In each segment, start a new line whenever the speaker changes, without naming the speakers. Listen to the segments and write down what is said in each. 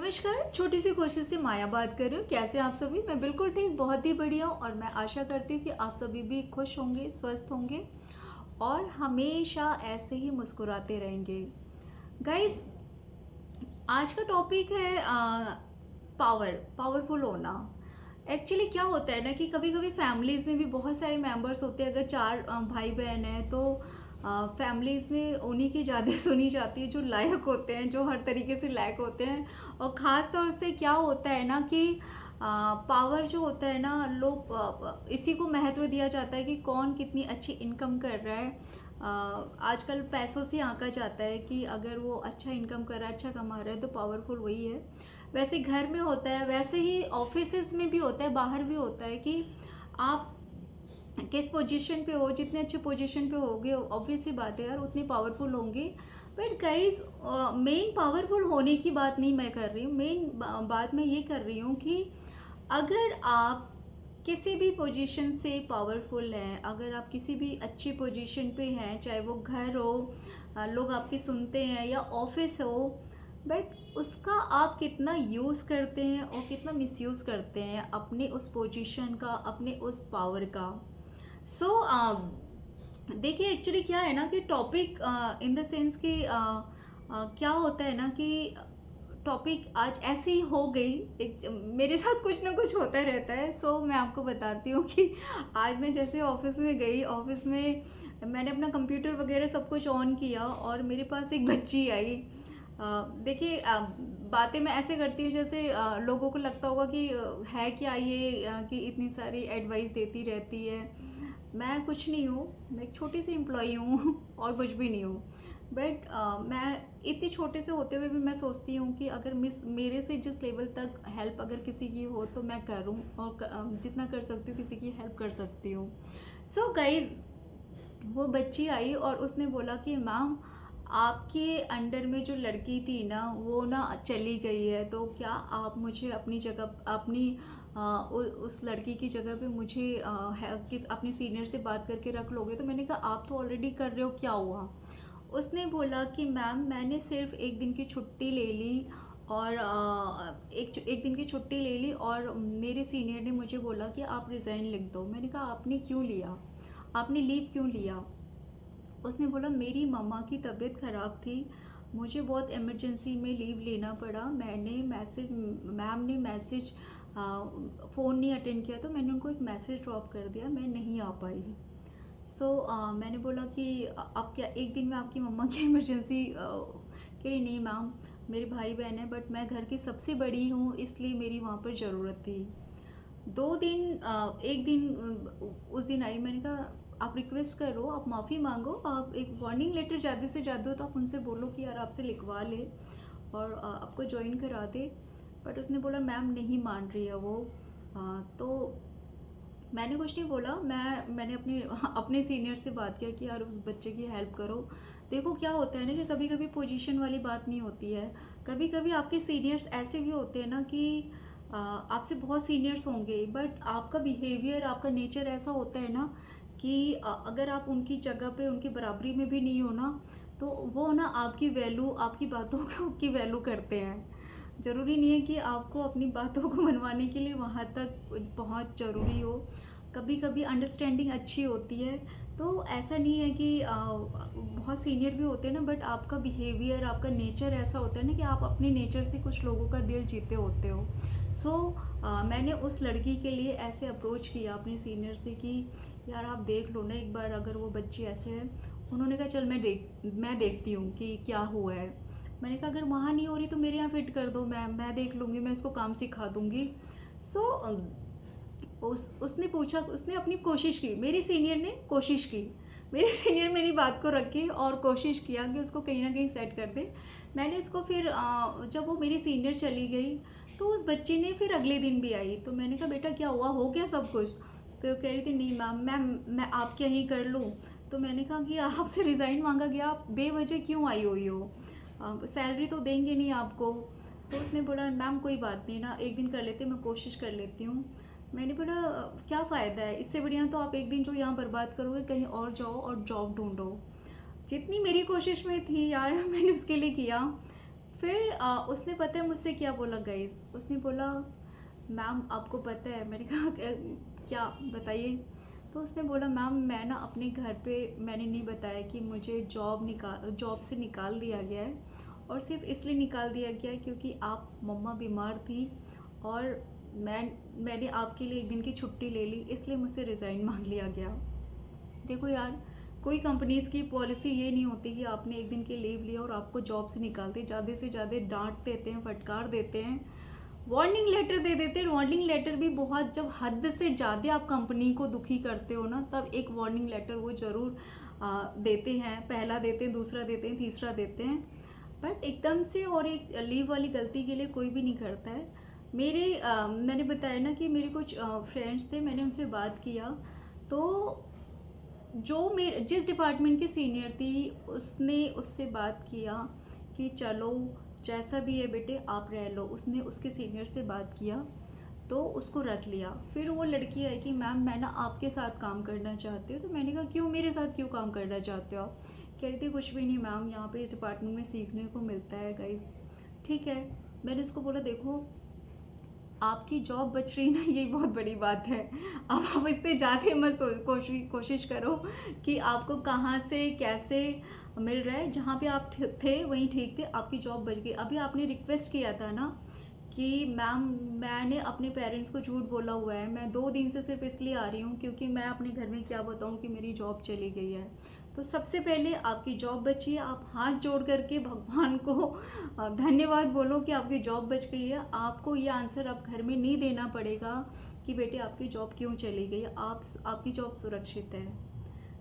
नमस्कार, छोटी सी कोशिश से माया बात कर रही हूँ। कैसे हैं आप सभी? मैं बिल्कुल ठीक, बहुत ही बढ़िया हूँ और मैं आशा करती हूँ कि आप सभी भी खुश होंगे, स्वस्थ होंगे और हमेशा ऐसे ही मुस्कुराते रहेंगे। गाइस, आज का टॉपिक है पावरफुल होना। एक्चुअली क्या होता है ना कि कभी-कभी फैमिलीज़ में भी बहुत सारे मेंबर्स होते हैं। अगर 4 भाई-बहन हैं तो फैमिलीज़ में उन्हीं की ज़्यादा सुनी जाती है जो लायक होते हैं, जो हर तरीके से लायक होते हैं। और ख़ास तौर से क्या होता है ना कि पावर जो होता है ना, लोग इसी को महत्व दिया जाता है कि कौन कितनी अच्छी इनकम कर रहा है। आजकल पैसों से आंका जाता है कि अगर वो अच्छा इनकम कर रहा है, अच्छा कमा रहा है तो पावरफुल वही है। वैसे घर में होता है, वैसे ही ऑफिसेज में भी होता है, बाहर भी होता है कि आप किस पोजीशन पे हो। जितने अच्छे पोजीशन पे होगे ऑब्वियस सी बात है यार, उतने पावरफुल होंगे। बट गाइज, मेन पावरफुल होने की बात नहीं मैं कर रही हूँ। मेन बात मैं ये कर रही हूँ कि अगर आप किसी भी पोजीशन से पावरफुल हैं, अगर आप किसी भी अच्छी पोजीशन पे हैं, चाहे वो घर हो, लोग आपकी सुनते हैं, या ऑफिस हो, बट उसका आप कितना यूज़ करते हैं और कितना मिसयूज़ करते हैं अपने उस पोजीशन का, अपने उस पावर का। सो देखिए, एक्चुअली क्या है ना कि टॉपिक इन द सेंस कि क्या होता है ना कि टॉपिक आज ऐसी हो गई। एक मेरे साथ कुछ ना कुछ होता रहता है। सो मैं आपको बताती हूँ कि आज मैं जैसे ऑफिस में गई, ऑफिस में मैंने अपना कंप्यूटर वगैरह सब कुछ ऑन किया और मेरे पास एक बच्ची आई। देखिए, बातें मैं ऐसे करती हूँ जैसे लोगों को लगता होगा कि है क्या ये, कि इतनी सारी एडवाइस देती रहती है। मैं कुछ नहीं हूँ, मैं एक छोटी सी एम्प्लॉई हूँ और कुछ भी नहीं हूँ। बट मैं इतने छोटे से होते हुए भी मैं सोचती हूँ कि अगर मेरे से जिस लेवल तक हेल्प अगर किसी की हो तो मैं करूँ, और जितना कर सकती हूँ किसी की हेल्प कर सकती हूँ। सो गाइज, वो बच्ची आई और उसने बोला कि मैम, आपके अंडर में जो लड़की थी ना वो ना चली गई है, तो क्या आप मुझे अपनी जगह, अपनी उस लड़की की जगह पे मुझे किस अपने सीनियर से बात करके रख लोगे? तो मैंने कहा आप तो ऑलरेडी कर रहे हो, क्या हुआ? उसने बोला कि मैम, मैंने सिर्फ एक दिन की छुट्टी ले ली और एक दिन की छुट्टी ले ली और मेरे सीनियर ने मुझे बोला कि आप रिज़ाइन लिख दो। मैंने कहा आपने क्यों लिया, आपने लीव क्यों लिया? उसने बोला मेरी मम्मा की तबीयत ख़राब थी, मुझे बहुत इमरजेंसी में लीव लेना पड़ा। मैम ने मैसेज, फ़ोन नहीं अटेंड किया तो मैंने उनको एक मैसेज ड्रॉप कर दिया, मैं नहीं आ पाई। सो मैंने बोला कि अब क्या एक दिन में आपकी मम्मा की इमरजेंसी? कह रही नहीं मैम, मेरे भाई बहन है बट मैं घर की सबसे बड़ी हूँ, इसलिए मेरी वहाँ पर ज़रूरत थी। 2 दिन, 1 दिन उस दिन आई। मैंने कहा आप रिक्वेस्ट करो, आप माफ़ी मांगो, आप एक वार्निंग लेटर ज़्यादा से ज़्यादा हो तो आप उनसे बोलो कि यार आपसे लिखवा ले और आपको ज्वाइन करा दे। बट उसने बोला मैम नहीं मान रही है वो। तो मैंने कुछ नहीं बोला। मैंने अपने अपने सीनियर से बात किया कि यार उस बच्चे की हेल्प करो। देखो क्या होता है ना कि कभी कभी पोजीशन वाली बात नहीं होती है। कभी कभी आपके सीनियर्स ऐसे भी होते हैं ना कि आपसे बहुत सीनियर्स होंगे बट आपका बिहेवियर, आपका नेचर ऐसा होता है ना कि अगर आप उनकी जगह पे, उनकी बराबरी में भी नहीं हो ना, तो वो ना आपकी वैल्यू, आपकी बातों को की वैल्यू करते हैं। ज़रूरी नहीं है कि आपको अपनी बातों को मनवाने के लिए वहाँ तक पहुँच ज़रूरी हो। कभी कभी अंडरस्टैंडिंग अच्छी होती है। तो ऐसा नहीं है कि बहुत सीनियर भी होते हैं ना, बट आपका बिहेवियर, आपका नेचर ऐसा होता है ना कि आप अपने नेचर से कुछ लोगों का दिल जीते होते हो। सो मैंने उस लड़की के लिए ऐसे अप्रोच किया अपने सीनियर से कि यार आप देख लो ना एक बार, अगर वो बच्ची ऐसे है। उन्होंने कहा चल मैं देखती हूँ कि क्या हुआ है। मैंने कहा अगर वहाँ नहीं हो रही तो मेरे यहाँ फिट कर दो, मैं देख लूँगी, मैं इसको काम सिखा दूँगी। सो उसने पूछा, उसने अपनी कोशिश की, मेरी सीनियर ने कोशिश की। मेरे सीनियर मेरी बात को रखे और कोशिश किया कि उसको कहीं ना कहीं सेट कर दे। मैंने उसको फिर जब वो मेरी सीनियर चली गई तो उस बच्ची ने फिर अगले दिन भी आई। तो मैंने कहा बेटा क्या हुआ, हो गया सब कुछ? तो कह रही थी नहीं मैम, मैं आपके यहीं कर लूँ। तो मैंने कहा कि आपसे रिज़ाइन मांगा गया, आप बेवजह क्यों आई हुई हो? सैलरी तो देंगे नहीं आपको। तो उसने बोला मैम कोई बात नहीं ना, एक दिन कर लेते, मैं कोशिश कर लेती हूँ। मैंने बोला क्या फ़ायदा है, इससे बढ़िया तो आप एक दिन जो यहाँ बर्बाद करोगे कहीं और जाओ और जॉब ढूंढो। जितनी मेरी कोशिश में थी यार मैंने उसके लिए किया। फिर उसने पता है मुझसे क्या बोला गाइस, उसने बोला मैम आपको पता है, मैंने कहा क्या बताइए?" तो उसने बोला मैम मैं ना अपने घर पे मैंने नहीं बताया कि मुझे जॉब से निकाल दिया गया है, और सिर्फ इसलिए निकाल दिया गया है क्योंकि आप मम्मा बीमार थी, और मैंने आपके लिए एक दिन की छुट्टी ले ली, इसलिए मुझसे रिज़ाइन मांग लिया गया। देखो यार, कोई कंपनीज़ की पॉलिसी ये नहीं होती कि आपने एक दिन की लीव लिया और आपको जॉब से निकालते, ज़्यादा से ज़्यादा डांट देते हैं, फटकार देते हैं, वार्निंग लेटर दे देते हैं। वार्निंग लेटर भी बहुत, जब हद से ज़्यादा आप कंपनी को दुखी करते हो ना, तब एक वार्निंग लेटर वो ज़रूर देते हैं। पहला देते हैं, दूसरा देते हैं, तीसरा देते हैं, बट एकदम से और एक लीव वाली गलती के लिए कोई भी नहीं करता है। मैंने बताया ना कि मेरे कुछ फ्रेंड्स थे, मैंने उनसे बात किया, तो जो मेरे जिस डिपार्टमेंट की सीनियर थी उसने उससे बात किया कि चलो जैसा भी है बेटे आप रह लो। उसने उसके सीनियर से बात किया तो उसको रख लिया। फिर वो लड़की आई कि मैम मैं ना आपके साथ काम करना चाहती हूँ। तो मैंने कहा क्यों, मेरे साथ क्यों काम करना चाहते हो आप? कह रही थी कुछ भी नहीं मैम, यहाँ पे डिपार्टमेंट में सीखने को मिलता है गाइस। ठीक है, मैंने उसको बोला देखो आपकी जॉब बच रही ना, यही बहुत बड़ी बात है। अब आप इससे ज़्यादा मत कोशिश करो कि आपको कहाँ से कैसे मिल रहा है। जहाँ पे आप थे वहीं ठीक थे, आपकी जॉब बच गई। अभी आपने रिक्वेस्ट किया था ना कि मैम मैंने अपने पेरेंट्स को झूठ बोला हुआ है, मैं 2 दिन से सिर्फ इसलिए आ रही हूँ क्योंकि मैं अपने घर में क्या बताऊँ कि मेरी जॉब चली गई है। तो सबसे पहले आपकी जॉब बची है, आप हाथ जोड़ करके भगवान को धन्यवाद बोलो कि आपकी जॉब बच गई है। आपको ये आंसर अब घर में नहीं देना पड़ेगा कि बेटे आपकी जॉब क्यों चली गई, आपकी जॉब सुरक्षित है।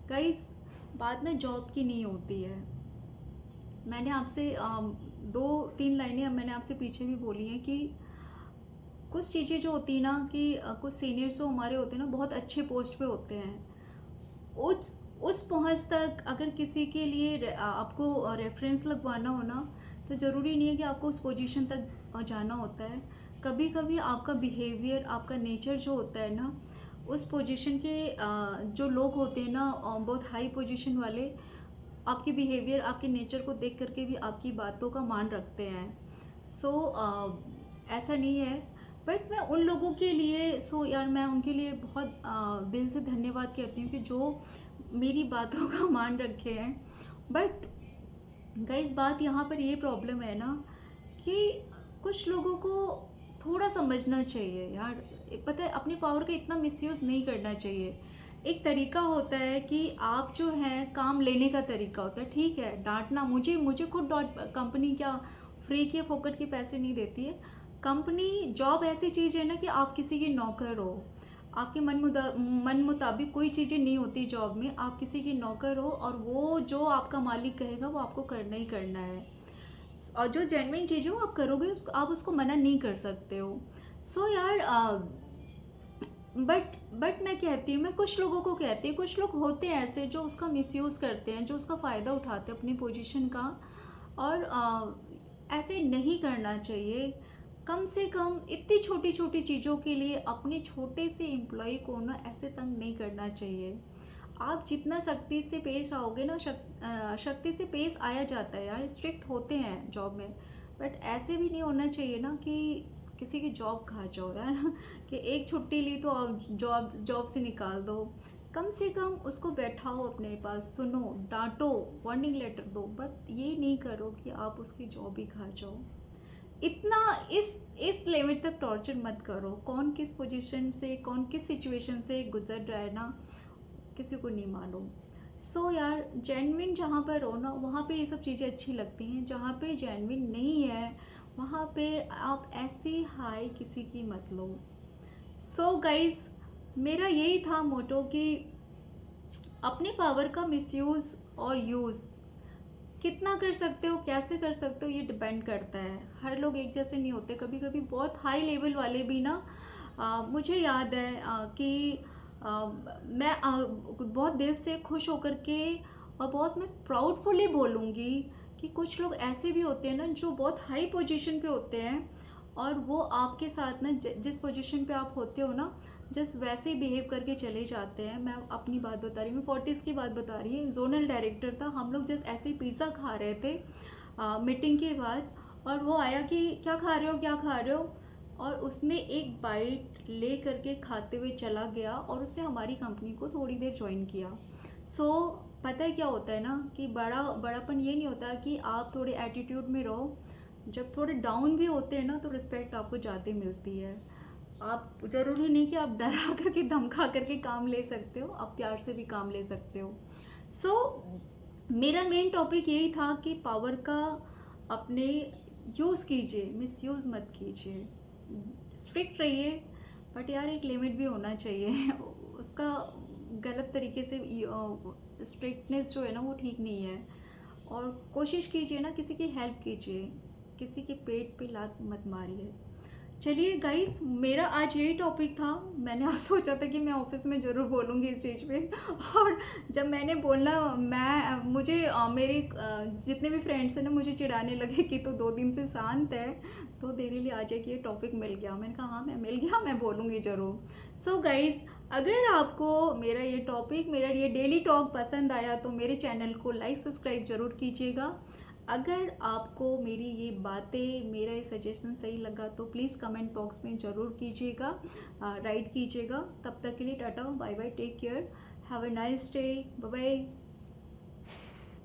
गाइस, बात ना जॉब की नहीं होती है। मैंने आपसे 2-3 लाइनें मैंने आपसे पीछे भी बोली हैं कि कुछ चीज़ें जो होती है ना कि कुछ सीनियर्स जो हमारे होते हैं ना, बहुत अच्छे पोस्ट पे होते हैं। उस पहुंच तक अगर किसी के लिए आपको रेफरेंस लगवाना हो ना, तो ज़रूरी नहीं है कि आपको उस पोजीशन तक जाना होता है। कभी कभी आपका बिहेवियर, आपका नेचर जो होता है ना, उस पोजीशन के जो लोग होते हैं ना, बहुत हाई पोजीशन वाले, आपके बिहेवियर, आपके नेचर को देख करके भी आपकी बातों का मान रखते हैं। सो ऐसा नहीं है, बट मैं उन लोगों के लिए यार मैं उनके लिए बहुत दिल से धन्यवाद कहती हूँ कि जो मेरी बातों का मान रखे हैं। बट गाइस, बात यहाँ पर ये प्रॉब्लम है ना कि कुछ लोगों को थोड़ा समझना चाहिए यार। पता है, अपनी पावर का इतना मिसयूज़ नहीं करना चाहिए। एक तरीका होता है कि आप जो है काम लेने का तरीका होता है, ठीक है, डांटना, मुझे खुद डांट, कंपनी क्या फ्री के फोकट के पैसे नहीं देती है। कंपनी जॉब ऐसी चीज़ है ना कि आप किसी की नौकर हो, आपके मन मुताबिक कोई चीज़ें नहीं होती जॉब में। आप किसी की नौकर हो और वो जो आपका मालिक कहेगा वो आपको करना ही करना है, और जो जेन्युइन चीज़ हो आप करोगे, आप उसको मना नहीं कर सकते हो। यार बट मैं कहती हूँ, मैं कुछ लोगों को कहती हूँ, कुछ लोग होते हैं ऐसे जो उसका मिसयूज़ करते हैं, जो उसका फ़ायदा उठाते हैं अपनी पोजीशन का, और ऐसे नहीं करना चाहिए। कम से कम इतनी छोटी छोटी चीज़ों के लिए अपने छोटे से एम्प्लॉय को ना ऐसे तंग नहीं करना चाहिए। आप जितना सख्ती से पेश आओगे ना, शक्ति से पेश आया जाता है यार, स्ट्रिक्ट होते हैं जॉब में, बट ऐसे भी नहीं होना चाहिए ना कि किसी की जॉब खा जाओ यार कि एक छुट्टी ली तो आप जॉब से निकाल दो। कम से कम उसको बैठाओ अपने पास, सुनो, डांटो, वार्निंग लेटर दो, बट ये नहीं करो कि आप उसकी जॉब ही खा जाओ। इतना इस लिमिट तक टॉर्चर मत करो। कौन किस पोजीशन से, कौन किस सिचुएशन से गुजर रहा है ना, किसी को नहीं मालूम। यार, जेन्युइन जहाँ पर हो ना, वहाँ पे ये सब चीज़ें अच्छी लगती हैं। जहाँ पे जेन्युइन नहीं है वहाँ पे आप ऐसी हाय किसी की मत लो। गाइस, मेरा यही था मोटो कि अपने पावर का मिसयूज़ और यूज़ कितना कर सकते हो, कैसे कर सकते हो, ये डिपेंड करता है। हर लोग एक जैसे नहीं होते। कभी कभी बहुत हाई लेवल वाले भी ना, मुझे याद है कि मैं बहुत दिल से खुश होकर के, और बहुत मैं प्राउडफुली बोलूँगी कि कुछ लोग ऐसे भी होते हैं ना जो बहुत हाई पोजीशन पे होते हैं, और वो आपके साथ ना जिस पोजीशन पे आप होते हो ना, जस्ट वैसे ही बिहेव करके चले जाते हैं। मैं अपनी बात बता रही हूँ, मैं 40s की बात बता रही हूँ। जोनल डायरेक्टर था, हम लोग जस्ट ऐसे ही पिज़्ज़ा खा रहे थे मीटिंग के बाद, और वो आया कि क्या खा रहे हो, क्या खा रहे हो, और उसने एक बाइट ले करके खाते हुए चला गया और उससे हमारी कंपनी को थोड़ी देर ज्वाइन किया। सो पता है क्या होता है ना कि बड़ापन ये नहीं होता कि आप थोड़े एटीट्यूड में रहो। जब थोड़े डाउन भी होते हैं ना तो रिस्पेक्ट आपको ज़्यादा मिलती है। आप ज़रूरी नहीं कि आप डरा करके धमका करके काम ले सकते हो, आप प्यार से भी काम ले सकते हो। सो मेरा मेन टॉपिक यही था कि पावर का अपने यूज़ कीजिए, मिसयूज़ मत कीजिए। स्ट्रिक्ट रहिए, बट यार एक लिमिट भी होना चाहिए। उसका गलत तरीके से स्ट्रिक्टनेस जो है ना वो ठीक नहीं है। और कोशिश कीजिए ना, किसी की हेल्प कीजिए, किसी के पेट पे लात मत मारिए। चलिए गाइस, मेरा आज यही टॉपिक था। मैंने आज सोचा था कि मैं ऑफिस में ज़रूर बोलूँगी इस चीज़ पे। और जब मैंने बोलना, मुझे मेरे जितने भी फ्रेंड्स हैं ना मुझे चिढ़ाने लगे कि तो 2 दिन से शांत है, तो तेरे लिए आज एक ये टॉपिक मिल गया। मैंने कहा हाँ, मैं मिल गया, मैं बोलूँगी ज़रूर। सो गाइस, अगर आपको मेरा ये टॉपिक, मेरा ये डेली टॉक पसंद आया तो मेरे चैनल को लाइक सब्सक्राइब ज़रूर कीजिएगा। अगर आपको मेरी ये बातें, मेरा ये सजेशन सही लगा तो प्लीज़ कमेंट बॉक्स में ज़रूर कीजिएगा, राइट कीजिएगा। तब तक के लिए tata, bye bye, take care, have a nice day, bye bye.